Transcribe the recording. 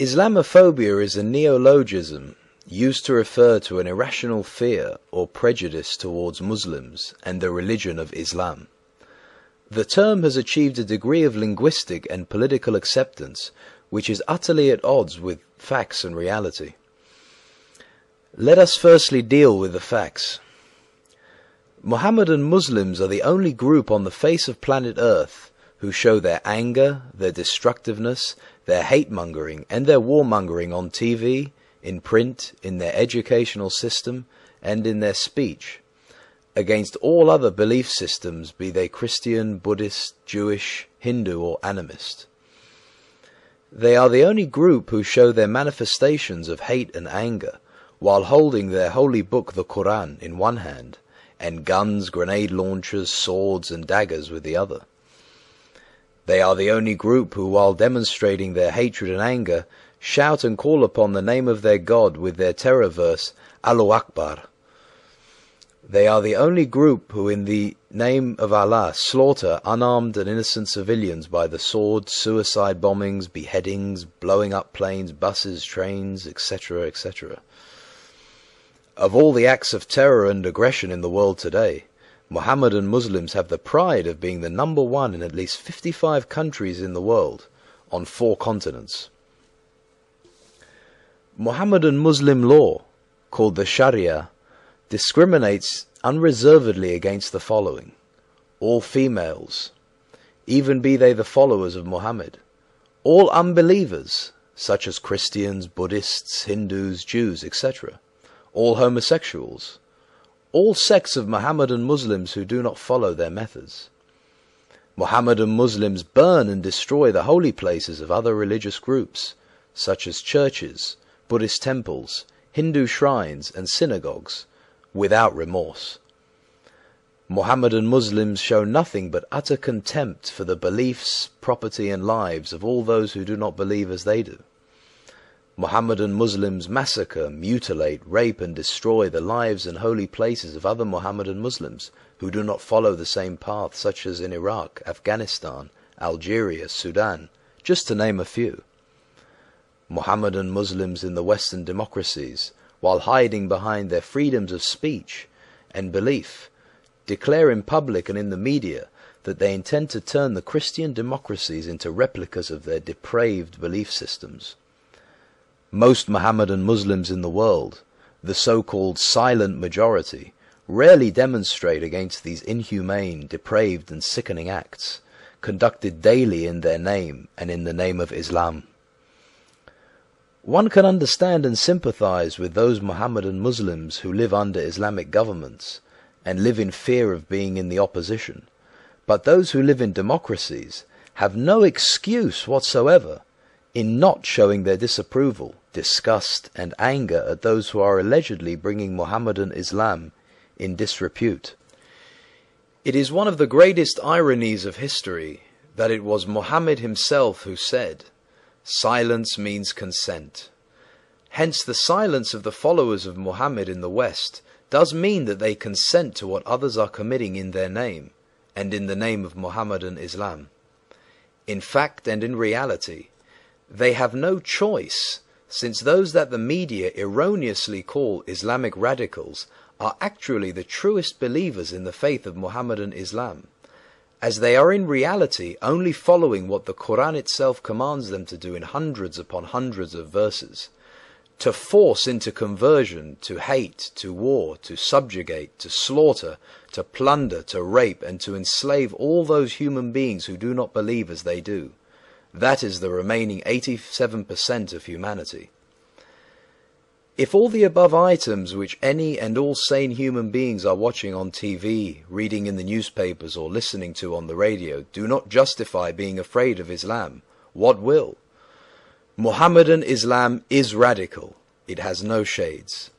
Islamophobia is a neologism used to refer to an irrational fear or prejudice towards Muslims and the religion of Islam. The term has achieved a degree of linguistic and political acceptance which is utterly at odds with facts and reality. Let us firstly deal with the facts. Mohammedan Muslims are the only group on the face of planet Earth who show their anger, their destructiveness, their hate-mongering and their war-mongering on TV, in print, in their educational system, and in their speech, against all other belief systems, be they Christian, Buddhist, Jewish, Hindu or animist. They are the only group who show their manifestations of hate and anger while holding their holy book, the Quran, in one hand, and guns, grenade launchers, swords and daggers with the other. They are the only group who, while demonstrating their hatred and anger, shout and call upon the name of their God with their terror verse, Allahu Akbar. They are the only group who, in the name of Allah, slaughter unarmed and innocent civilians by the sword, suicide bombings, beheadings, blowing up planes, buses, trains, etc., etc. Of all the acts of terror and aggression in the world today, Mohammedan Muslims have the pride of being the number one in at least 55 countries in the world, on 4 continents. Mohammedan Muslim law, called the Sharia, discriminates unreservedly against the following: all females, even be they the followers of Muhammad; all unbelievers, such as Christians, Buddhists, Hindus, Jews, etc., all homosexuals, all sects of Mohammedan Muslims who do not follow their methods. Mohammedan Muslims burn and destroy the holy places of other religious groups, such as churches, Buddhist temples, Hindu shrines and synagogues, without remorse. Mohammedan Muslims show nothing but utter contempt for the beliefs, property and lives of all those who do not believe as they do. Mohammedan Muslims massacre, mutilate, rape and destroy the lives and holy places of other Mohammedan Muslims who do not follow the same path, such as in Iraq, Afghanistan, Algeria, Sudan, just to name a few. Mohammedan Muslims in the Western democracies, while hiding behind their freedoms of speech and belief, declare in public and in the media that they intend to turn the Christian democracies into replicas of their depraved belief systems. Most Mohammedan Muslims in the world, the so-called silent majority, rarely demonstrate against these inhumane, depraved and sickening acts, conducted daily in their name and in the name of Islam. One can understand and sympathize with those Mohammedan Muslims who live under Islamic governments and live in fear of being in the opposition, but those who live in democracies have no excuse whatsoever in not showing their disapproval, disgust and anger at those who are allegedly bringing Mohammedan Islam in disrepute. It is one of the greatest ironies of history that it was Muhammad himself who said, "Silence means consent." Hence the silence of the followers of Muhammad in the West does mean that they consent to what others are committing in their name and in the name of Mohammedan Islam. In fact and in reality, they have no choice, since those that the media erroneously call Islamic radicals are actually the truest believers in the faith of Mohammedan Islam, as they are in reality only following what the Quran itself commands them to do in hundreds upon hundreds of verses: to force into conversion, to hate, to war, to subjugate, to slaughter, to plunder, to rape, and to enslave all those human beings who do not believe as they do. That is the remaining 87% of humanity. If all the above items which any and all sane human beings are watching on TV, reading in the newspapers or listening to on the radio do not justify being afraid of Islam, what will? Mohammedan Islam is radical. It has no shades.